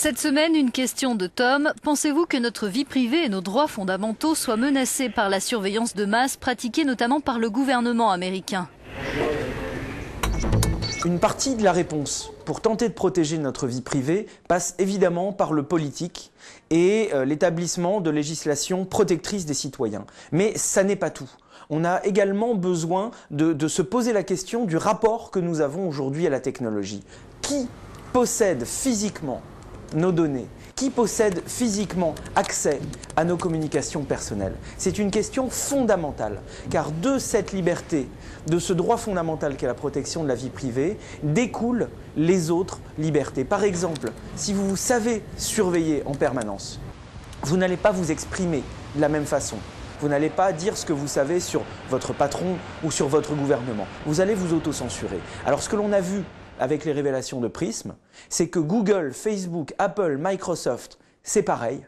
Cette semaine, une question de Tom. Pensez-vous que notre vie privée et nos droits fondamentaux soient menacés par la surveillance de masse pratiquée notamment par le gouvernement américain? Une partie de la réponse pour tenter de protéger notre vie privée passe évidemment par le politique et l'établissement de législations protectrices des citoyens. Mais ça n'est pas tout. On a également besoin de se poser la question du rapport que nous avons aujourd'hui à la technologie. Qui possède physiquement nos données? Qui possède physiquement accès à nos communications personnelles? C'est une question fondamentale, car de cette liberté, de ce droit fondamental qu'est la protection de la vie privée, découlent les autres libertés. Par exemple, si vous savez surveiller en permanence, vous n'allez pas vous exprimer de la même façon. Vous n'allez pas dire ce que vous savez sur votre patron ou sur votre gouvernement. Vous allez vous autocensurer. Alors ce que l'on a vu avec les révélations de Prism, c'est que Google, Facebook, Apple, Microsoft, c'est pareil.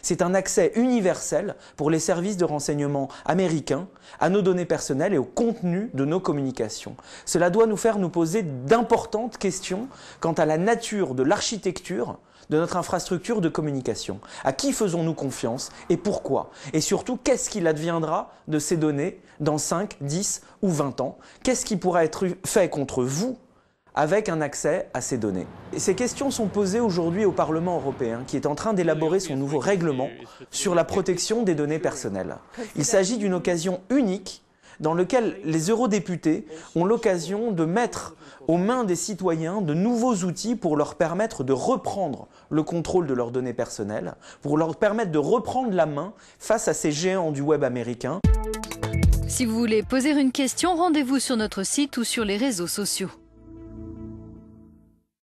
C'est un accès universel pour les services de renseignement américains à nos données personnelles et au contenu de nos communications. Cela doit nous faire nous poser d'importantes questions quant à la nature de l'architecture de notre infrastructure de communication. À qui faisons-nous confiance et pourquoi? Et surtout, qu'est-ce qu'il adviendra de ces données dans 5, 10 ou 20 ans? Qu'est-ce qui pourra être fait contre vous avec un accès à ces données? Et ces questions sont posées aujourd'hui au Parlement européen, qui est en train d'élaborer son nouveau règlement sur la protection des données personnelles. Il s'agit d'une occasion unique dans laquelle les eurodéputés ont l'occasion de mettre aux mains des citoyens de nouveaux outils pour leur permettre de reprendre le contrôle de leurs données personnelles, pour leur permettre de reprendre la main face à ces géants du web américain. Si vous voulez poser une question, rendez-vous sur notre site ou sur les réseaux sociaux.